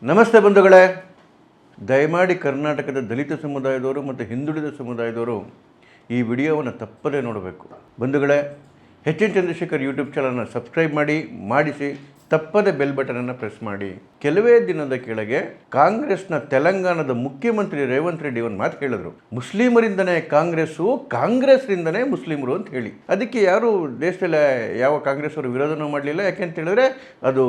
ನಮಸ್ತೆ ಬಂಧುಗಳೇ, ದಯಮಾಡಿ ಕರ್ನಾಟಕದ ದಲಿತ ಸಮುದಾಯದವರು ಮತ್ತು ಹಿಂದುಳಿದ ಸಮುದಾಯದವರು ಈ ವಿಡಿಯೋವನ್ನು ತಪ್ಪದೇ ನೋಡಬೇಕು. ಬಂಧುಗಳೇ, ಎಚ್.ಎನ್. ಚಂದ್ರಶೇಖರ್ ಯೂಟ್ಯೂಬ್ ಚಾನಲ್ನ ಸಬ್ಸ್ಕ್ರೈಬ್ ಮಾಡಿಸಿ ತಪ್ಪದೇ ಬೆಲ್ ಬಟನನ್ನು ಪ್ರೆಸ್ ಮಾಡಿ. ಕೆಲವೇ ದಿನದ ಕೆಳಗೆ ಕಾಂಗ್ರೆಸ್ನ ತೆಲಂಗಾಣದ ಮುಖ್ಯಮಂತ್ರಿ ರೇವಂತ್ ರೆಡ್ಡಿ ಒಂದು ಮಾತು ಹೇಳಿದ್ರು, ಮುಸ್ಲಿಮರಿಂದನೇ ಕಾಂಗ್ರೆಸ್ಸು, ಕಾಂಗ್ರೆಸ್ರಿಂದನೇ ಮುಸ್ಲಿಮರು ಅಂತ ಹೇಳಿ. ಅದಕ್ಕೆ ಯಾರು ದೇಶದಲ್ಲಿ ಯಾವ ಕಾಂಗ್ರೆಸ್ ಅವರು ವಿರೋಧನೂ ಮಾಡಲಿಲ್ಲ. ಯಾಕೆಂತ ಹೇಳಿದ್ರೆ ಅದು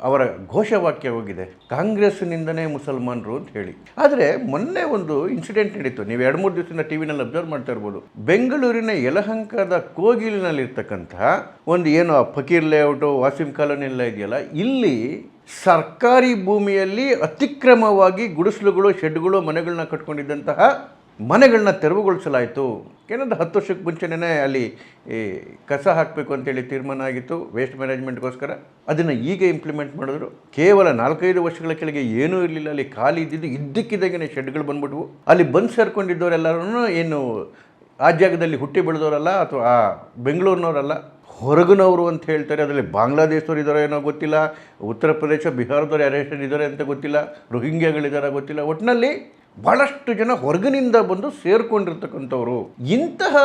ಅವರ ಘೋಷವಾಕ್ಯ ಹೋಗಿದೆ, ಕಾಂಗ್ರೆಸ್ನಿಂದನೇ ಮುಸಲ್ಮಾನರು ಅಂತ ಹೇಳಿ. ಆದರೆ ಮೊನ್ನೆ ಒಂದು ಇನ್ಸಿಡೆಂಟ್ ನಡೀತು, ನೀವು 2-3 ದಿವಸದಿಂದ ಟಿ ವಿನಲ್ಲಿ ಅಬ್ಸರ್ವ್ ಮಾಡ್ತಾ ಇರ್ಬೋದು. ಬೆಂಗಳೂರಿನ ಯಲಹಂಕದ ಕೋಗಿಲಿನಲ್ಲಿರ್ತಕ್ಕಂತಹ ಒಂದು ಏನು ಫಕೀರ್ ಲೇಔಟು, ವಾಸಿಂ ಕಾಲೋನಿ ಎಲ್ಲ ಇದೆಯಲ್ಲ, ಇಲ್ಲಿ ಸರ್ಕಾರಿ ಭೂಮಿಯಲ್ಲಿ ಅತಿಕ್ರಮವಾಗಿ ಗುಡಿಸಲುಗಳು, ಶೆಡ್ಗಳು, ಮನೆಗಳನ್ನ ಕಟ್ಕೊಂಡಿದ್ದಂತಹ ಮನೆಗಳನ್ನ ತೆರವುಗೊಳಿಸಲಾಯಿತು. ಏನಂದ್ರೆ 10 ವರ್ಷಕ್ಕೆ ಮುಂಚೆನೇ ಅಲ್ಲಿ ಕಸ ಹಾಕಬೇಕು ಅಂತೇಳಿ ತೀರ್ಮಾನ ಆಗಿತ್ತು ವೇಸ್ಟ್ ಮ್ಯಾನೇಜ್ಮೆಂಟ್ಗೋಸ್ಕರ. ಅದನ್ನು ಈಗ ಇಂಪ್ಲಿಮೆಂಟ್ ಮಾಡಿದ್ರು. ಕೇವಲ 4-5 ವರ್ಷಗಳ ಕೆಳಗೆ ಏನೂ ಇರಲಿಲ್ಲ, ಅಲ್ಲಿ ಖಾಲಿ ಇದ್ದಕ್ಕಿದ್ದಾಗೆ ಶೆಡ್ಗಳು ಬಂದ್ಬಿಟ್ವು. ಅಲ್ಲಿ ಬಂದು ಸೇರ್ಕೊಂಡಿದ್ದವರೆಲ್ಲರೂ ಏನು ಆ ಜಾಗದಲ್ಲಿ ಹುಟ್ಟಿ ಬೆಳೆದವರಲ್ಲ, ಅಥವಾ ಆ ಬೆಂಗಳೂರಿನವರಲ್ಲ, ಹೊರಗಿನವರು ಅಂತ ಹೇಳ್ತಾರೆ. ಅದರಲ್ಲಿ ಬಾಂಗ್ಲಾದೇಶದವ್ರು ಇದ್ದಾರೋ ಏನೋ ಗೊತ್ತಿಲ್ಲ, ಉತ್ತರ ಪ್ರದೇಶ, ಬಿಹಾರದವ್ರು ಯಾರು ಇದ್ದಾರೆ ಅಂತ ಗೊತ್ತಿಲ್ಲ, ರೋಹಿಂಗ್ಯಾಗಳಿದ್ದಾರೋ ಗೊತ್ತಿಲ್ಲ. ಒಟ್ಟಿನಲ್ಲಿ ಭಾಳಷ್ಟು ಜನ ಹೊರಗಿನಿಂದ ಬಂದು ಸೇರ್ಕೊಂಡಿರ್ತಕ್ಕಂಥವ್ರು. ಇಂತಹ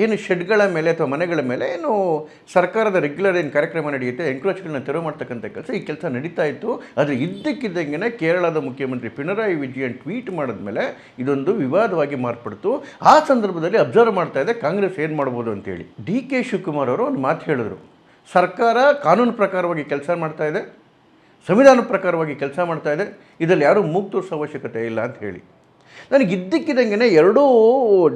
ಏನು ಶೆಡ್ಗಳ ಮೇಲೆ ಅಥವಾ ಮನೆಗಳ ಮೇಲೆ ಏನು ಸರ್ಕಾರದ ರೆಗ್ಯುಲರ್ ಏನು ಕಾರ್ಯಕ್ರಮ ನಡೆಯುತ್ತೆ, ಎಂಕ್ರೋಚ್ಗಳನ್ನ ತೆರವು ಮಾಡ್ತಕ್ಕಂಥ ಕೆಲಸ, ಈ ಕೆಲಸ ನಡೀತಾ ಇತ್ತು. ಆದರೆ ಇದ್ದಕ್ಕಿದ್ದಂಗೆ ಕೇರಳದ ಮುಖ್ಯಮಂತ್ರಿ ಪಿಣರಾಯಿ ವಿಜಯನ್ ಟ್ವೀಟ್ ಮಾಡಿದ್ಮೇಲೆ ಇದೊಂದು ವಿವಾದವಾಗಿ ಮಾರ್ಪಡ್ತು. ಆ ಸಂದರ್ಭದಲ್ಲಿ ಅಬ್ಸರ್ವ್ ಮಾಡ್ತಾ ಇದೆ ಕಾಂಗ್ರೆಸ್ ಏನು ಮಾಡ್ಬೋದು ಅಂತೇಳಿ. ಡಿ.ಕೆ. ಶಿವಕುಮಾರ್ ಅವರು ಒಂದು ಮಾತು ಹೇಳಿದ್ರು, ಸರ್ಕಾರ ಕಾನೂನು ಪ್ರಕಾರವಾಗಿ ಕೆಲಸ ಮಾಡ್ತಾ ಇದೆ, ಸಂವಿಧಾನ ಪ್ರಕಾರವಾಗಿ ಕೆಲಸ ಮಾಡ್ತಾ ಇದೆ, ಇದರಲ್ಲಿ ಯಾರೂ ಮೂಗು ತೋರಿಸೋ ಅವಶ್ಯಕತೆ ಇಲ್ಲ ಅಂತ ಹೇಳಿ. ನನಗೆ ಇದ್ದಕ್ಕಿದ್ದಂಗೆ ಎರಡೂ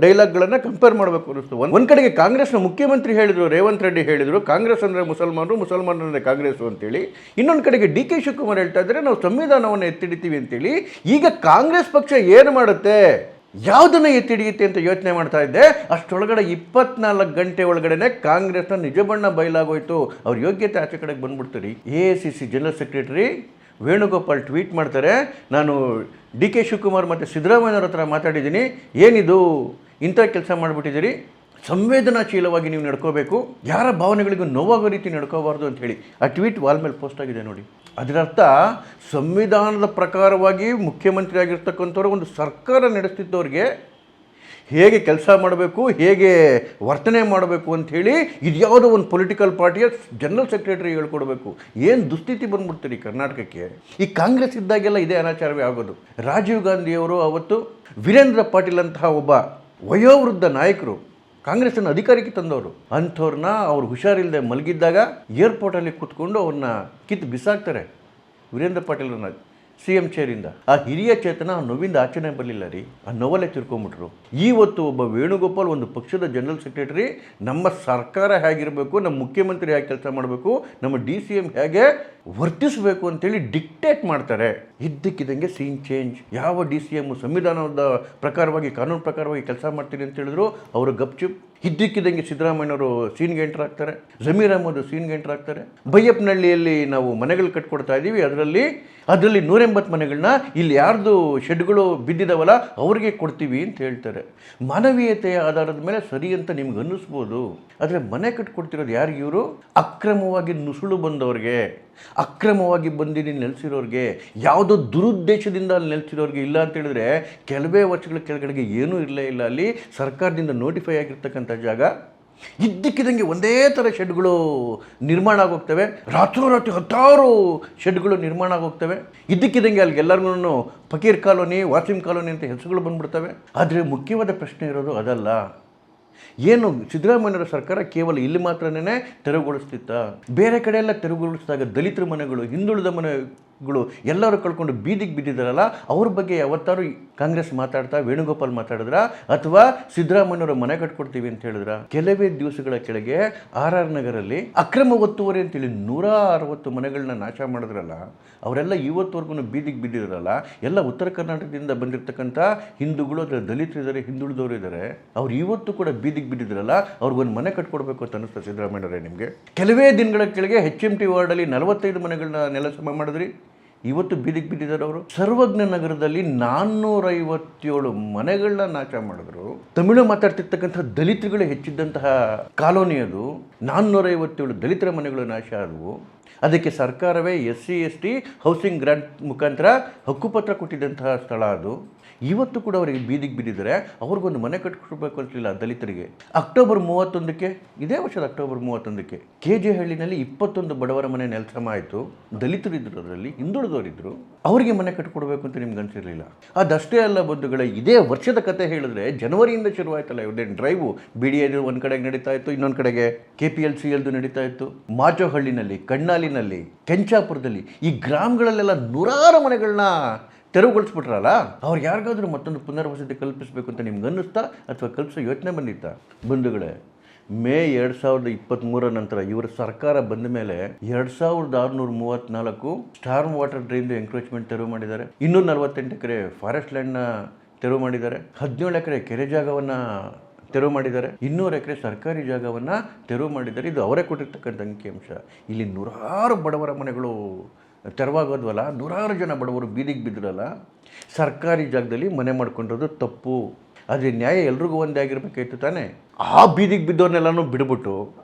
ಡೈಲಾಗ್ಗಳನ್ನು ಕಂಪೇರ್ ಮಾಡಬೇಕು ಅನ್ನಿಸ್ತು. ಒಂದು ಕಡೆಗೆ ಕಾಂಗ್ರೆಸ್ನ ಮುಖ್ಯಮಂತ್ರಿ ಹೇಳಿದರು, ರೇವಂತ್ ರೆಡ್ಡಿ ಹೇಳಿದರು, ಕಾಂಗ್ರೆಸ್ ಅಂದರೆ ಮುಸಲ್ಮಾನರು, ಮುಸಲ್ಮಾನರು ಅಂದರೆ ಕಾಂಗ್ರೆಸ್ಸು ಅಂತೇಳಿ. ಇನ್ನೊಂದು ಕಡೆಗೆ ಡಿ.ಕೆ. ಶಿವಕುಮಾರ್ ಹೇಳ್ತಾ ಇದ್ದಾರೆ, ನಾವು ಸಂವಿಧಾನವನ್ನು ಎತ್ತಿಡಿತೀವಿ ಅಂತೇಳಿ. ಈಗ ಕಾಂಗ್ರೆಸ್ ಪಕ್ಷ ಏನು ಮಾಡುತ್ತೆ, ಯಾವುದನ್ನು ಎತ್ತಿಡಿಯುತ್ತೆ ಅಂತ ಯೋಚನೆ ಮಾಡ್ತಾ ಇದ್ದೆ. ಅಷ್ಟೊಳಗಡೆ 24 ಗಂಟೆ ಒಳಗಡೆ ಕಾಂಗ್ರೆಸ್ನ ನಿಜ ಬಣ್ಣ ಬಯಲಾಗೋಯ್ತು. ಅವ್ರ ಯೋಗ್ಯತೆ ಆಚೆ ಕಡೆಗೆ ಬಂದ್ಬಿಡ್ತೀರಿ. AICC general secretary Venugopal tweet ಮಾಡ್ತಾರೆ, ನಾನು ಡಿ.ಕೆ. ಶಿವಕುಮಾರ್ ಮತ್ತು ಸಿದ್ದರಾಮಯ್ಯವ್ರ ಹತ್ರ ಮಾತಾಡಿದ್ದೀನಿ, ಏನಿದು ಇಂಥ ಕೆಲಸ ಮಾಡಿಬಿಟ್ಟಿದ್ದೀರಿ, ಸಂವೇದನಾಶೀಲವಾಗಿ ನೀವು ನಡ್ಕೋಬೇಕು, ಯಾರ ಭಾವನೆಗಳಿಗೂ ನೋವಾಗೋ ರೀತಿ ನಡ್ಕೋಬಾರ್ದು ಅಂತ ಹೇಳಿ ಆ ಟ್ವೀಟ್ ವಾಲ್ ಮೇಲೆ ಪೋಸ್ಟ್ ಆಗಿದೆ ನೋಡಿ. ಅದರರ್ಥ ಸಂವಿಧಾನದ ಪ್ರಕಾರವಾಗಿ ಮುಖ್ಯಮಂತ್ರಿ ಆಗಿರ್ತಕ್ಕಂಥವ್ರು ಒಂದು ಸರ್ಕಾರ ನಡೆಸ್ತಿದ್ದವ್ರಿಗೆ ಹೇಗೆ ಕೆಲಸ ಮಾಡಬೇಕು, ಹೇಗೆ ವರ್ತನೆ ಮಾಡಬೇಕು ಅಂಥೇಳಿ ಇದ್ಯಾವುದೋ ಒಂದು ಪೊಲಿಟಿಕಲ್ ಪಾರ್ಟಿಯ ಜನರಲ್ ಸೆಕ್ರೆಟರಿ ಹೇಳ್ಕೊಡ್ಬೇಕು. ಏನು ದುಸ್ಥಿತಿ ಬಂದ್ಬಿಡ್ತೀರಿ ಕರ್ನಾಟಕಕ್ಕೆ. ಈ ಕಾಂಗ್ರೆಸ್ ಇದ್ದಾಗೆಲ್ಲ ಇದೇ ಅನಾಚಾರವೇ ಆಗೋದು. ರಾಜೀವ್ ಗಾಂಧಿಯವರು ಅವತ್ತು ವೀರೇಂದ್ರ ಪಾಟೀಲ್ ಅಂತಹ ಒಬ್ಬ ವಯೋವೃದ್ಧ ನಾಯಕರು ಕಾಂಗ್ರೆಸ್ಸನ್ನು ಅಧಿಕಾರಕ್ಕೆ ತಂದವರು, ಅಂಥವ್ರನ್ನ ಅವ್ರು ಹುಷಾರಿಲ್ಲದೆ ಮಲಗಿದ್ದಾಗ ಏರ್ಪೋರ್ಟಲ್ಲಿ ಕೂತ್ಕೊಂಡು ಅವ್ರನ್ನ ಕಿತ್ತು ಬಿಸಾಕ್ತಾರೆ. ವೀರೇಂದ್ರ ಪಾಟೀಲ್ರನ್ನ CM ಚೇರಿಂದ. ಆ ಹಿರಿಯ ಚೇತನ ಆ ನೋವಿಂದ ಆಚರಣೆ ಬರಲಿಲ್ಲ ರೀ, ಆ ನೋವಲ್ಲೇ ತಿರ್ಕೊಂಬಿಟ್ರು. ಇವತ್ತು ಒಬ್ಬ ವೇಣುಗೋಪಾಲ್ ಒಂದು ಪಕ್ಷದ ಜನರಲ್ ಸೆಕ್ರೆಟರಿ ನಮ್ಮ ಸರ್ಕಾರ ಹೇಗಿರಬೇಕು, ನಮ್ಮ ಮುಖ್ಯಮಂತ್ರಿ ಹೇಗೆ ಕೆಲಸ ಮಾಡಬೇಕು, ನಮ್ಮ DCM ಹೇಗೆ ವರ್ತಿಸಬೇಕು ಅಂತೇಳಿ ಡಿಕ್ಟೇಟ್ ಮಾಡ್ತಾರೆ. ಇದ್ದಕ್ಕಿದ್ದಂಗೆ ಸೀನ್ ಚೇಂಜ್. ಯಾವ DCM ಸಂವಿಧಾನದ ಪ್ರಕಾರವಾಗಿ, ಕಾನೂನು ಪ್ರಕಾರವಾಗಿ ಕೆಲಸ ಮಾಡ್ತೀನಿ ಅಂತ ಹೇಳಿದ್ರು ಅವರು ಗಪ್ಚುಪ್. ಇದ್ದಕ್ಕಿದ್ದಂಗೆ ಸಿದ್ದರಾಮಯ್ಯನವರು ಸೀನ್ಗೆ ಎಂಟರ್ ಆಗ್ತಾರೆ, ಜಮೀರ್ ಅಹಮದ್ ಸೀನ್ಗೆ ಎಂಟರ್ ಆಗ್ತಾರೆ. ಬೈಯಪ್ಪನಹಳ್ಳಿಯಲ್ಲಿ ನಾವು ಮನೆಗಳು ಕಟ್ಕೊಡ್ತಾ ಇದ್ದೀವಿ, ಅದರಲ್ಲಿ 180 ಮನೆಗಳನ್ನ ಇಲ್ಲಿ ಯಾರ್ದು ಶೆಡ್ಗಳು ಬಿದ್ದಿದ್ದಾವಲ್ಲ ಅವ್ರಿಗೆ ಕೊಡ್ತೀವಿ ಅಂತ ಹೇಳ್ತಾರೆ. ಮಾನವೀಯತೆಯ ಆಧಾರದ ಮೇಲೆ ಸರಿ ಅಂತ ನಿಮ್ಗೆ ಅನ್ನಿಸ್ಬೋದು. ಆದರೆ ಮನೆ ಕಟ್ಕೊಡ್ತಿರೋದು ಯಾರಿಗೆ? ಇವರು ಅಕ್ರಮವಾಗಿ ನುಸುಳು ಬಂದವ್ರಿಗೆ, ಅಕ್ರಮವಾಗಿ ಬಂದಿದ್ದು ನೆಲೆಸಿರೋರಿಗೆ, ಯಾವುದೋ ದುರುದ್ದೇಶದಿಂದ ಅಲ್ಲಿ ನೆಲೆಸಿರೋರಿಗೆ. ಇಲ್ಲ ಅಂತ ಹೇಳಿದ್ರೆ ಕೆಲವೇ ವರ್ಷಗಳ ಕೆಳಗಡೆಗೆ ಏನೂ ಇರಲೇ ಇಲ್ಲ. ಅಲ್ಲಿ ಸರ್ಕಾರದಿಂದ ನೋಟಿಫೈ ಆಗಿರ್ತಕ್ಕಂಥ ಜಾಗ ಇದ್ದಕ್ಕಿದ್ದಂಗೆ ಒಂದೇ ಥರ ಶೆಡ್ಗಳು ನಿರ್ಮಾಣ ಆಗೋಗ್ತವೆ. ರಾತ್ರೋರಾತ್ರಿ 10 ಶೆಡ್ಗಳು ನಿರ್ಮಾಣ ಆಗೋಗ್ತವೆ. ಇದ್ದಕ್ಕಿದ್ದಂಗೆ ಅಲ್ಲಿಗೆಲ್ಲರಿಗೂ ಫಕೀರ್ ಕಾಲೋನಿ, ವಾಸಿಂ ಕಾಲೋನಿ ಅಂತ ಹೆಸರುಗಳು ಬಂದ್ಬಿಡ್ತವೆ. ಆದರೆ ಮುಖ್ಯವಾದ ಪ್ರಶ್ನೆ ಇರೋದು ಅದಲ್ಲ. ಏನು ಸಿದ್ದರಾಮಯ್ಯರ ಸರ್ಕಾರ ಕೇವಲ ಇಲ್ಲಿ ಮಾತ್ರನೇ ತೆರವುಗೊಳಿಸ್ತಿತ್ತ? ಬೇರೆ ಕಡೆ ಎಲ್ಲ ತೆರವುಗೊಳಿಸಿದಾಗ ದಲಿತರ ಮನೆಗಳು, ಹಿಂದುಳಿದ ಮನೆಗಳು ಎಲ್ಲರೂ ಕಳ್ಕೊಂಡು ಬೀದಿಗೆ ಬಿದ್ದಿದ್ದಾರಲ್ಲ, ಅವ್ರ ಬಗ್ಗೆ ಯಾವತ್ತಾರು ಕಾಂಗ್ರೆಸ್ ಮಾತಾಡ್ತಾ ವೇಣುಗೋಪಾಲ್ ಮಾತಾಡಿದ್ರ ಅಥವಾ ಸಿದ್ದರಾಮಯ್ಯವ್ರ ಮನೆ ಕಟ್ಕೊಡ್ತೀವಿ ಅಂತ ಹೇಳಿದ್ರ? ಕೆಲವೇ ದಿವಸಗಳ ಕೆಳಗೆ RR ನಗರಲ್ಲಿ ಅಕ್ರಮ ಒತ್ತುವರಿ ಅಂತೇಳಿ 160 ಮನೆಗಳನ್ನ ನಾಶ ಮಾಡಿದ್ರಲ್ಲ, ಅವರೆಲ್ಲ ಇವತ್ತುವರೆಗೂ ಬೀದಿಗೆ ಬಿದ್ದಿದ್ರಲ್ಲ. ಎಲ್ಲ ಉತ್ತರ ಕರ್ನಾಟಕದಿಂದ ಬಂದಿರತಕ್ಕಂಥ ಹಿಂದೂಗಳು, ಅದರ ದಲಿತರು ಇದ್ದಾರೆ, ಹಿಂದುಳಿದವರು ಇದ್ದಾರೆ. ಅವ್ರು ಇವತ್ತು ಕೂಡ ಬೀದಿಗೆ ಬಿದ್ದಿದ್ರಲ್ಲ, ಅವ್ರಿಗೊಂದು ಮನೆ ಕಟ್ಕೊಡ್ಬೇಕು ಅಂತ ಅನ್ನಿಸ್ತಾ ಸಿದ್ದರಾಮಯ್ಯವ್ರೆ ನಿಮಗೆ? ಕೆಲವೇ ದಿನಗಳ ಕೆಳಗೆ HMT ವಾರ್ಡಲ್ಲಿ 45 ಮನೆಗಳನ್ನ ನೆಲಸಮ ಮಾಡಿದ್ರಿ. ಇವತ್ತು ಬೀದಿಗೆ ಬಿದ್ದಿದ್ದಾರೆ ಅವರು. ಸರ್ವಜ್ಞ ನಗರದಲ್ಲಿ 457 ಮನೆಗಳನ್ನ ನಾಶ ಮಾಡಿದ್ರು. ತಮಿಳು ಮಾತಾಡ್ತಿರ್ತಕ್ಕಂಥ ದಲಿತರುಗಳು ಹೆಚ್ಚಿದ್ದಂತಹ ಕಾಲೋನಿ ಅದು. 457 ದಲಿತರ ಮನೆಗಳು ನಾಶ ಆದವು. ಅದಕ್ಕೆ ಸರ್ಕಾರವೇ SC/ST ಹೌಸಿಂಗ್ ಗ್ರಾಂಟ್ ಮುಖಾಂತರ ಹಕ್ಕುಪತ್ರ ಕೊಟ್ಟಿದ್ದಂತಹ ಸ್ಥಳ ಅದು. ಇವತ್ತು ಕೂಡ ಅವರಿಗೆ ಬೀದಿಗೆ ಬಿದ್ದಿದ್ದಾರೆ. ಅವ್ರಿಗೊಂದು ಮನೆ ಕಟ್ಕೊಡ್ಬೇಕು ಅನಿಸಲಿಲ್ಲ ದಲಿತರಿಗೆ. ಅಕ್ಟೋಬರ್ 31ಕ್ಕೆ, ಇದೇ ವರ್ಷದ ಅಕ್ಟೋಬರ್ 31ಕ್ಕೆ KJ ಹಳ್ಳಿನಲ್ಲಿ 21 ಬಡವರ ಮನೆ ನೆಲಸಮ ಆಯಿತು. ದಲಿತರಿದ್ದರು, ಅದರಲ್ಲಿ ಹಿಂದುಳಿದವರಿದ್ದರು. ಅವರಿಗೆ ಮನೆ ಕಟ್ಕೊಡ್ಬೇಕು ಅಂತ ನಿಮ್ಗೆ ಅನಿಸಿರಲಿಲ್ಲ. ಅದಷ್ಟೇ ಅಲ್ಲ ಬಂಧುಗಳೇ, ಇದೇ ವರ್ಷದ ಕತೆ ಹೇಳಿದ್ರೆ ಜನವರಿಯಿಂದ ಶುರುವಾಯ್ತಲ್ಲ ಇವ್ರದ್ದೇನು ಡ್ರೈವು. BDA ಒಂದು ಕಡೆಗೆ ನಡೀತಾ ಇತ್ತು, ಇನ್ನೊಂದು ಕಡೆಗೆ KPLCLದು ನಡೀತಾ ಇತ್ತು. ಮಾಚೋಹಳ್ಳಿನಲ್ಲಿ, ಕಣ್ಣಾಲಿನಲ್ಲಿ, ಕೆಂಚಾಪುರದಲ್ಲಿ, ಈ ಗ್ರಾಮಗಳಲ್ಲೆಲ್ಲ ನೂರಾರು ಮನೆಗಳನ್ನ ತೆರವುಗೊಳಿಸ್ಬಿಟ್ರಲ್ಲ. ಅವ್ರಿಗೆ ಯಾರಿಗಾದ್ರೂ ಮತ್ತೊಂದು ಪುನರ್ವಸತಿ ಕಲ್ಪಿಸಬೇಕು ಅಂತ ನಿಮ್ಗೆ ಅನ್ನಿಸ್ತಾ ಅಥವಾ ಕಲ್ಪಿಸೋ ಯೋಚನೆ ಬಂದಿತ್ತಾ? ಬಂಧುಗಳೇ, ಮೇ 2023 ನಂತರ ಇವರ ಸರ್ಕಾರ ಬಂದ ಮೇಲೆ 2634 ಸ್ಟಾರ್ಮ್ ವಾಟರ್ ಡ್ರೈನ್ ಎಂಕ್ರೋಚ್ಮೆಂಟ್ ತೆರವು ಮಾಡಿದ್ದಾರೆ. 248 ಎಕರೆ ಫಾರೆಸ್ಟ್ ಲ್ಯಾಂಡ್ನ ತೆರವು ಮಾಡಿದ್ದಾರೆ. 17 ಎಕರೆ ಕೆರೆ ಜಾಗವನ್ನು ತೆರವು ಮಾಡಿದ್ದಾರೆ. 200 ಎಕರೆ ಸರ್ಕಾರಿ ಜಾಗವನ್ನು ತೆರವು ಮಾಡಿದ್ದಾರೆ. ಇದು ಅವರೇ ಕೊಟ್ಟಿರ್ತಕ್ಕಂಥ ಅಂಕಿಅಂಶ. ಇಲ್ಲಿ ನೂರಾರು ಬಡವರ ಮನೆಗಳು ತೆರವಾಗೋದ್ವಲ್ಲ, ನೂರಾರು ಜನ ಬಡವರು ಬೀದಿಗೆ ಬಿದ್ದಿರಲ್ಲ. ಸರ್ಕಾರಿ ಜಾಗದಲ್ಲಿ ಮನೆ ಮಾಡ್ಕೊಂಡಿರೋದು ತಪ್ಪು. ಆದರೆ ನ್ಯಾಯ ಎಲ್ರಿಗೂ ಒಂದೇ ಆಗಿರಬೇಕಾಯ್ತು ತಾನೇ. ಆ ಬೀದಿಗೆ ಬಿದ್ದವ್ರನ್ನೆಲ್ಲನೂ ಬಿಡ್ಬಿಟ್ಟು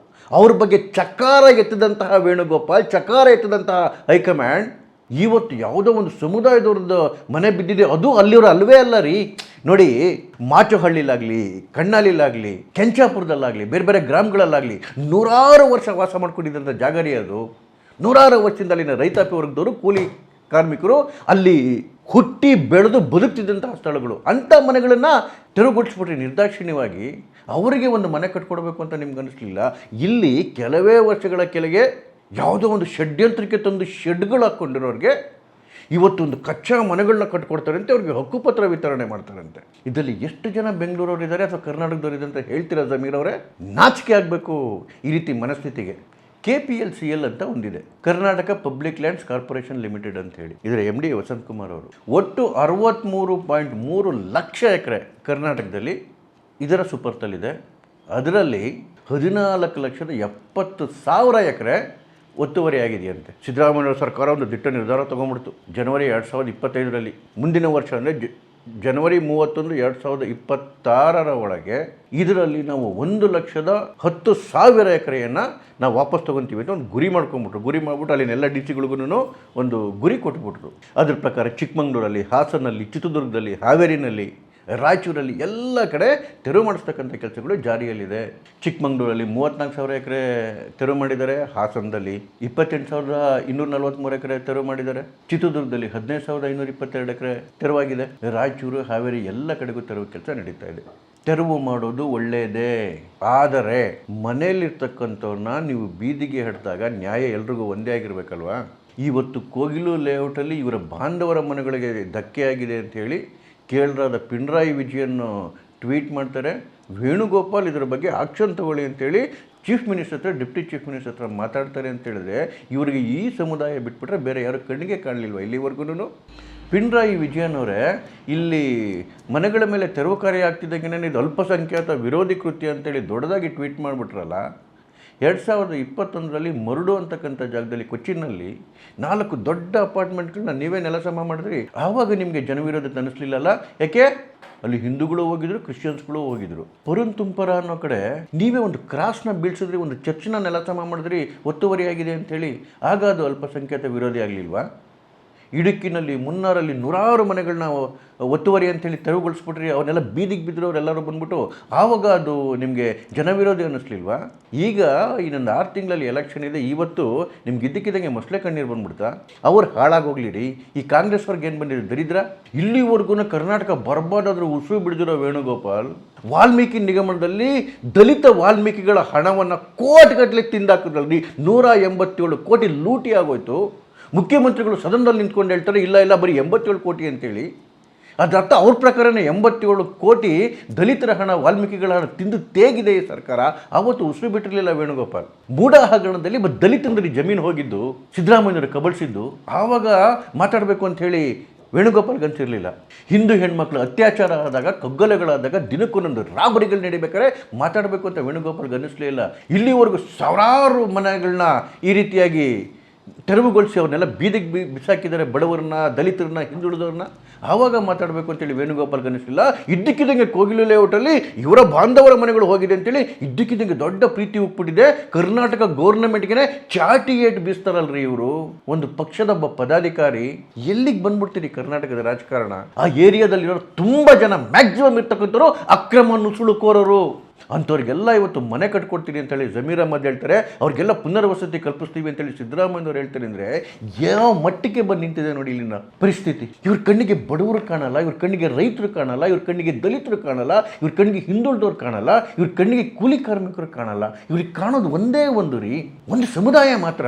ಅವ್ರ ಬಗ್ಗೆ ಚಕಾರ ಎತ್ತಿದಂತಹ ವೇಣುಗೋಪಾಲ್, ಚಕಾರ ಎತ್ತಿದಂತಹ ಹೈಕಮಾಂಡ್ ಇವತ್ತು ಯಾವುದೋ ಒಂದು ಸಮುದಾಯದವ್ರದ್ದು ಮನೆ ಬಿದ್ದಿದೆ, ಅದು ಅಲ್ಲಿರೋ ಅಲ್ವೇ ಅಲ್ಲ ರೀ. ನೋಡಿ, ಮಾಚೋಹಳ್ಳಿಲಾಗಲಿ, ಕಣ್ಣಾಲಿಲಾಗಲಿ, ಕೆಂಚಾಪುರದಲ್ಲಾಗಲಿ, ಬೇರೆ ಬೇರೆ ಗ್ರಾಮಗಳಲ್ಲಾಗಲಿ ನೂರಾರು ವರ್ಷ ವಾಸ ಮಾಡ್ಕೊಂಡಿದ್ದಂಥ ಜಾಗ ರೀ ಅದು. ನೂರಾರು ವರ್ಷದಿಂದ ಅಲ್ಲಿನ ರೈತಾಪಿ ವರ್ಗದವರು, ಕೂಲಿ ಕಾರ್ಮಿಕರು ಅಲ್ಲಿ ಹುಟ್ಟಿ ಬೆಳೆದು ಬದುಕ್ತಿದ್ದಂತಹ ಸ್ಥಳಗಳು. ಅಂಥ ಮನೆಗಳನ್ನು ತೆರವುಗೊಳಿಸ್ಬಿಟ್ರಿ ನಿರ್ದಾಕ್ಷಿಣ್ಯವಾಗಿ. ಅವರಿಗೆ ಒಂದು ಮನೆ ಕಟ್ಕೊಡ್ಬೇಕು ಅಂತ ನಿಮ್ಗೆ ಅನ್ನಿಸ್ಲಿಲ್ಲ. ಇಲ್ಲಿ ಕೆಲವೇ ವರ್ಷಗಳ ಕೆಳಗೆ ಯಾವುದೋ ಒಂದು ಷಡ್ಯಂತ್ರಕ್ಕೆ ತಂದು ಶೆಡ್ಗಳು ಹಾಕ್ಕೊಂಡಿರೋರಿಗೆ ಇವತ್ತೊಂದು ಕಚ್ಚಾ ಮನೆಗಳನ್ನ ಕಟ್ಕೊಡ್ತಾರಂತೆ, ಅವ್ರಿಗೆ ಹಕ್ಕುಪತ್ರ ವಿತರಣೆ ಮಾಡ್ತಾರಂತೆ. ಇದರಲ್ಲಿ ಎಷ್ಟು ಜನ ಬೆಂಗಳೂರವ್ರು ಇದ್ದಾರೆ ಅಥವಾ ಕರ್ನಾಟಕದವ್ರು ಇದೆ ಅಂತ ಹೇಳ್ತೀರಾ ಜಮೀರ್ ಅವರೇ? ನಾಚಿಕೆ ಆಗಬೇಕು ಈ ರೀತಿ ಮನಸ್ಥಿತಿಗೆ. KPLCL ಅಂತ ಒಂದಿದೆ, Karnataka Public Lands Corporation Limited ಅಂತ ಹೇಳಿ. ಇದರ MD ವಸಂತ್ ಕುಮಾರ್ ಅವರು. ಒಟ್ಟು 63.3 ಲಕ್ಷ ಎಕರೆ ಕರ್ನಾಟಕದಲ್ಲಿ ಇದರ ಸುಪರ್ತಲ್ಲಿದೆ. ಅದರಲ್ಲಿ 14,70,000 ಎಕರೆ ಒತ್ತುವರಿ ಆಗಿದೆಯಂತೆ. ಸಿದ್ದರಾಮಯ್ಯ ಸರ್ಕಾರ ಒಂದು ದಿಟ್ಟ ನಿರ್ಧಾರ ತೊಗೊಂಡ್ಬಿಡ್ತು ಜನವರಿ 2025ರಲ್ಲಿ. ಮುಂದಿನ ವರ್ಷ ಅಂದರೆ ಜನವರಿ 31, 2026 ಒಳಗೆ ಇದರಲ್ಲಿ ನಾವು 1,10,000 ಎಕರೆಯನ್ನು ನಾವು ವಾಪಸ್ ತೊಗೊತೀವಿ ಅಂತ ಒಂದು ಗುರಿ ಮಾಡ್ಕೊಂಬಿಟ್ರು. ಗುರಿ ಮಾಡಿಬಿಟ್ಟು ಅಲ್ಲಿನೆಲ್ಲ DCಗಳಿಗೂ ಒಂದು ಗುರಿ ಕೊಟ್ಬಿಟ್ರು. ಅದ್ರ ಪ್ರಕಾರ ಚಿಕ್ಕಮಂಗ್ಳೂರಲ್ಲಿ, ಹಾಸನಲ್ಲಿ, ಚಿತ್ರದುರ್ಗದಲ್ಲಿ, ಹಾವೇರಿನಲ್ಲಿ, ರಾಯಚೂರಲ್ಲಿ ಎಲ್ಲ ಕಡೆ ತೆರವು ಮಾಡಿಸ್ತಕ್ಕಂಥ ಕೆಲಸಗಳು ಜಾರಿಯಲ್ಲಿದೆ. ಚಿಕ್ಕಮಂಗ್ಳೂರಲ್ಲಿ 34,000 ಎಕರೆ ತೆರವು ಮಾಡಿದ್ದಾರೆ. ಹಾಸನದಲ್ಲಿ 28,243 ಎಕರೆ ತೆರವು ಮಾಡಿದ್ದಾರೆ. ಚಿತ್ರದುರ್ಗದಲ್ಲಿ 15,522 ಎಕರೆ ತೆರವಾಗಿದೆ. ರಾಯಚೂರು, ಹಾವೇರಿ ಎಲ್ಲ ಕಡೆಗೂ ತೆರವು ಕೆಲಸ ನಡೀತಾ ಇದೆ. ತೆರವು ಮಾಡೋದು ಒಳ್ಳೆಯದೇ, ಆದರೆ ಮನೆಯಲ್ಲಿರ್ತಕ್ಕಂಥವ್ರನ್ನ ನೀವು ಬೀದಿಗೆ ಹಿಡಿದಾಗ ನ್ಯಾಯ ಎಲ್ರಿಗೂ ಒಂದೇ ಆಗಿರಬೇಕಲ್ವಾ? ಇವತ್ತು ಕೋಗಿಲು ಲೇಔಟಲ್ಲಿ ಇವರ ಬಾಂಧವರ ಮನೆಗಳಿಗೆ ಧಕ್ಕೆಯಾಗಿದೆ ಅಂಥೇಳಿ ಕೇರಳದ ಪಿಣರಾಯಿ ವಿಜಯನ್ ಟ್ವೀಟ್ ಮಾಡ್ತಾರೆ. ವೇಣುಗೋಪಾಲ್ ಇದರ ಬಗ್ಗೆ ಆಕ್ಷನ್ ತಗೊಳ್ಳಿ ಅಂತೇಳಿ ಚೀಫ್ ಮಿನಿಸ್ಟರ್ ಹತ್ರ, ಡೆಪ್ಟಿ ಚೀಫ್ ಮಿನಿಸ್ಟರ್ ಹತ್ರ ಮಾತಾಡ್ತಾರೆ ಅಂತ ಹೇಳಿದ್ರೆ, ಇವರಿಗೆ ಈ ಸಮುದಾಯ ಬಿಟ್ಬಿಟ್ರೆ ಬೇರೆ ಯಾರು ಕಣ್ಣಿಗೆ ಕಾಣಲಿಲ್ವ ಇಲ್ಲಿವರೆಗೂ? ಪಿಣರಾಯಿ ವಿಜಯನ್ ಅವರೇ, ಇಲ್ಲಿ ಮನೆಗಳ ಮೇಲೆ ತೆರವು ಕಾರ್ಯ ಆಗ್ತಿದ್ದಾಗೇನೆ ಇದು ಅಲ್ಪಸಂಖ್ಯಾತ ವಿರೋಧಿ ಕೃತ್ಯ ಅಂತೇಳಿ ದೊಡ್ಡದಾಗಿ ಟ್ವೀಟ್ ಮಾಡಿಬಿಟ್ರಲ್ಲ. 2021ರಲ್ಲಿ ಮರುಡು ಅಂತಕ್ಕಂಥ ಜಾಗದಲ್ಲಿ, ಕೊಚ್ಚಿನಲ್ಲಿ 4 ದೊಡ್ಡ ಅಪಾರ್ಟ್ಮೆಂಟ್ಗಳನ್ನ ನೀವೇ ನೆಲಸಮ ಮಾಡಿದ್ರಿ. ಆವಾಗ ನಿಮಗೆ ಜನವಿರೋಧತೆ ಅನ್ನಿಸ್ಲಿಲ್ಲಲ್ಲ? ಯಾಕೆ? ಅಲ್ಲಿ ಹಿಂದೂಗಳು ಹೋಗಿದ್ರು, ಕ್ರಿಶ್ಚಿಯನ್ಸ್ಗಳು ಹೋಗಿದ್ರು. ಪರುಂತುಂಪರ ಅನ್ನೋ ಕಡೆ ನೀವೇ ಒಂದು ಕ್ರಾಸ್ನ ಬೀಳ್ಸಿದ್ರಿ, ಒಂದು ಚರ್ಚ್ನ ನೆಲಸಮ ಮಾಡಿದ್ರಿ ಒತ್ತುವರಿ ಆಗಿದೆ ಅಂಥೇಳಿ. ಆಗ ಅದು ಅಲ್ಪಸಂಖ್ಯಾತ ವಿರೋಧಿ ಆಗಲಿಲ್ವಾ? ಇಡುಕ್ಕಿನಲ್ಲಿ, ಮುನ್ನಾರಲ್ಲಿ ನೂರಾರು ಮನೆಗಳನ್ನ ಒತ್ತುವರಿ ಅಂಥೇಳಿ ತೆರವುಗೊಳಿಸ್ಬಿಟ್ರಿ. ಅವನ್ನೆಲ್ಲ ಬೀದಿಗೆ ಬಿದ್ದರು, ಅವರೆಲ್ಲರೂ ಬಂದ್ಬಿಟ್ಟು. ಆವಾಗ ಅದು ನಿಮಗೆ ಜನವಿರೋಧಿ ಅನ್ನಿಸ್ಲಿಲ್ವಾ? ಈಗ ಇನ್ನೊಂದು 6 ತಿಂಗಳಲ್ಲಿ ಎಲೆಕ್ಷನ್ ಇದೆ. ಇವತ್ತು ನಿಮ್ಗೆ ಇದ್ದಕ್ಕಿದ್ದಂಗೆ ಮೊಸಳೆ ಕಣ್ಣೀರು ಬಂದ್ಬಿಡ್ತಾ? ಅವ್ರು ಹಾಳಾಗೋಗ್ಲಿರಿ. ಈ ಕಾಂಗ್ರೆಸ್ ಅವ್ರಿಗೆ ಏನು ಬಂದಿದೆ ದರಿದ್ರ? ಇಲ್ಲಿವರೆಗೂ ಕರ್ನಾಟಕ ಬರ್ಬಾದಾದ್ರೂ ಉಸಿರು ಬಿಡಿದಿರೋ ವೇಣುಗೋಪಾಲ್ ವಾಲ್ಮೀಕಿ ನಿಗಮದಲ್ಲಿ ದಲಿತ ವಾಲ್ಮೀಕಿಗಳ ಹಣವನ್ನು ಕೋಟಿಗಟ್ಟಲೆ ತಿಂದಾಕಿದ್ರಲ್ಲಿ 187 ಕೋಟಿ ಲೂಟಿ ಆಗೋಯ್ತು. ಮುಖ್ಯಮಂತ್ರಿಗಳು ಸದನದಲ್ಲಿ ನಿಂತ್ಕೊಂಡು ಹೇಳ್ತಾರೆ, ಇಲ್ಲ ಬರೀ 87 ಕೋಟಿ ಅಂತೇಳಿ. ಅದರ ಅರ್ಥ ಅವ್ರ ಪ್ರಕಾರನೇ 87 ಕೋಟಿ ದಲಿತರ ಹಣ, ವಾಲ್ಮೀಕಿಗಳ ಹಣ ತಿಂದು ತೇಗಿದೆ ಈ ಸರ್ಕಾರ. ಆವತ್ತು ಉಸಿರು ಬಿಟ್ಟಿರಲಿಲ್ಲ ವೇಣುಗೋಪಾಲ್. ಮೂಢ ಹಗರಣದಲ್ಲಿ ದಲಿತಂದ್ರಿ ಜಮೀನು ಹೋಗಿದ್ದು, ಸಿದ್ದರಾಮಯ್ಯವರು ಕಬಳಿಸಿದ್ದು, ಆವಾಗ ಮಾತಾಡಬೇಕು ಅಂತ ಹೇಳಿ ವೇಣುಗೋಪಾಲ್ಗೆ ಅನಿಸಿರಲಿಲ್ಲ. ಹಿಂದೂ ಹೆಣ್ಮಕ್ಳು ಅತ್ಯಾಚಾರ ಆದಾಗ, ಕಗ್ಗಲೆಗಳಾದಾಗ, ದಿನಕ್ಕೊಂದೊಂದು ರಾಬರಿಗಳು ನಡಿಬೇಕಾದ್ರೆ ಮಾತಾಡಬೇಕು ಅಂತ ವೇಣುಗೋಪಾಲ್ಗೆ ಅನ್ನಿಸ್ಲೇ ಇಲ್ಲ. ಇಲ್ಲಿವರೆಗೂ ಸಾವಿರಾರು ಮನೆಗಳನ್ನ ಈ ರೀತಿಯಾಗಿ ತೆರವುಗೊಳಿಸಿ ಅವ್ರನ್ನೆಲ್ಲ ಬೀದಿಗೆ ಬಿಸಾಕಿದ್ದಾರೆ, ಬಡವರನ್ನ, ದಲಿತರನ್ನ, ಹಿಂದುಳಿದವ್ರನ್ನ. ಆವಾಗ ಮಾತಾಡಬೇಕು ಅಂತೇಳಿ ವೇಣುಗೋಪಾಲ್ ಅನಿಸಲಿಲ್ಲ. ಇದ್ದಕ್ಕಿದ್ದಂಗೆ ಕೋಗಿಲು ಲೇಔಟಲ್ಲಿ ಇವರ ಬಾಂಧವರ ಮನೆಗಳು ಹೋಗಿದೆ ಅಂತೇಳಿ ಇದ್ದಕ್ಕಿದ್ದಂಗೆ ದೊಡ್ಡ ಪ್ರೀತಿ ಉಪ್ಪಿಟ್ಟಿದೆ. ಕರ್ನಾಟಕ ಗೌರ್ನಮೆಂಟ್ಗೆ ಚಾಟಿ ಏಟ್ ಬೀಸ್ತಾರಲ್ರಿ ಇವರು. ಒಂದು ಪಕ್ಷದ ಒಬ್ಬ ಪದಾಧಿಕಾರಿ ಎಲ್ಲಿಗೆ ಬಂದ್ಬಿಡ್ತೀರಿ ಕರ್ನಾಟಕದ ರಾಜಕಾರಣ? ಆ ಏರಿಯಾದಲ್ಲಿರೋ ತುಂಬ ಜನ ಮ್ಯಾಕ್ಸಿಮಮ್ ಇರ್ತಕ್ಕಂಥವ್ರು ಅಕ್ರಮ ನುಸುಳುಕೋರರು. ಅಂಥವ್ರಿಗೆಲ್ಲ ಇವತ್ತು ಮನೆ ಕಟ್ಕೊಡ್ತೀನಿ ಅಂತೇಳಿ ಜಮೀರ್ ಅಹ್ಮದ್ ಹೇಳ್ತಾರೆ, ಅವ್ರಿಗೆಲ್ಲ ಪುನರ್ವಸತಿ ಕಲ್ಪಿಸ್ತೀವಿ ಅಂತೇಳಿ ಸಿದ್ದರಾಮಯ್ಯವ್ರು ಹೇಳ್ತಾರೆ. ಅಂದರೆ ಯಾವ ಮಟ್ಟಿಗೆ ಬಂದು ನಿಂತಿದೆ ನೋಡಿ ಇಲ್ಲಿನ ಪರಿಸ್ಥಿತಿ. ಇವ್ರ ಕಣ್ಣಿಗೆ ಬಡವರು ಕಾಣಲ್ಲ, ಇವ್ರ ಕಣ್ಣಿಗೆ ರೈತರು ಕಾಣಲ್ಲ, ಇವ್ರ ಕಣ್ಣಿಗೆ ದಲಿತರು ಕಾಣಲ್ಲ, ಇವ್ರ ಕಣ್ಣಿಗೆ ಹಿಂದುಳಿದವ್ರು ಕಾಣಲ್ಲ, ಇವ್ರ ಕಣ್ಣಿಗೆ ಕೂಲಿ ಕಾರ್ಮಿಕರು ಕಾಣಲ್ಲ. ಇವ್ರಿಗೆ ಕಾಣೋದು ಒಂದೇ ಒಂದು ರೀ, ಒಂದು ಸಮುದಾಯ ಮಾತ್ರ.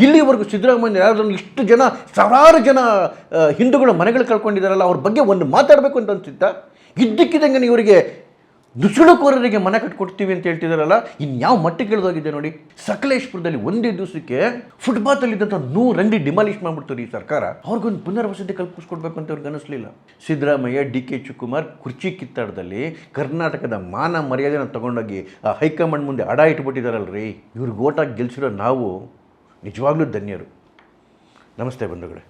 ಇಲ್ಲಿವರೆಗೂ ಸಿದ್ದರಾಮಯ್ಯ ಯಾರಾದ್ರೂ ಇಷ್ಟು ಜನ, ಸಾವಿರಾರು ಜನ ಹಿಂದೂಗಳ ಮನೆಗಳು ಕಳ್ಕೊಂಡಿದ್ದಾರಲ್ಲ, ಅವ್ರ ಬಗ್ಗೆ ಒಂದು ಮಾತಾಡಬೇಕು ಅಂತ ಅನ್ಸುತ್ತಾ? ಇದ್ದಕ್ಕಿದ್ದಂಗೆ ಇವರಿಗೆ ನುಸುಳುಕೋರರಿಗೆ ಮನೆ ಕಟ್ಕೊಡ್ತೀವಿ ಅಂತ ಹೇಳ್ತಿದಾರಲ್ಲ, ಇನ್ಯಾವ ಮಟ್ಟಿಗೆ ಇಳಿದೋಗಿದೆ ನೋಡಿ. ಸಕಲೇಶ್ಪುರದಲ್ಲಿ ಒಂದೇ ದಿವಸಕ್ಕೆ ಫುಟ್ಪಾತಲ್ಲಿದ್ದಂಥ 100 ಅಂಗಡಿ ಡಿಮಾಲಿಷ್ ಮಾಡ್ಬಿಡ್ತಾರೆ ಈ ಸರ್ಕಾರ. ಅವ್ರಿಗೊಂದು ಪುನರ್ವಸತಿ ಕಲ್ಪಿಸ್ಕೊಡ್ಬೇಕು ಅಂತ ಅವ್ರಿಗೆ ಅನಿಸ್ಲಿಲ್ಲ. ಸಿದ್ದರಾಮಯ್ಯ, ಡಿ ಕೆ ಶಿವಕುಮಾರ್ ಕುರ್ಚಿ ಕಿತ್ತಾಟದಲ್ಲಿ ಕರ್ನಾಟಕದ ಮಾನ ಮರ್ಯಾದೆನ ತಗೊಂಡೋಗಿ ಆ ಹೈಕಮಾಂಡ್ ಮುಂದೆ ಅಡ ಇಟ್ಬಿಟ್ಟಿದಾರಲ್ರಿ. ಇವ್ರಿಗೆ ಓಟಾಗಿ ಗೆಲ್ಸಿರೋ ನಾವು ನಿಜವಾಗ್ಲೂ ಧನ್ಯರು. ನಮಸ್ತೆ ಬಂಧುಗಳೇ.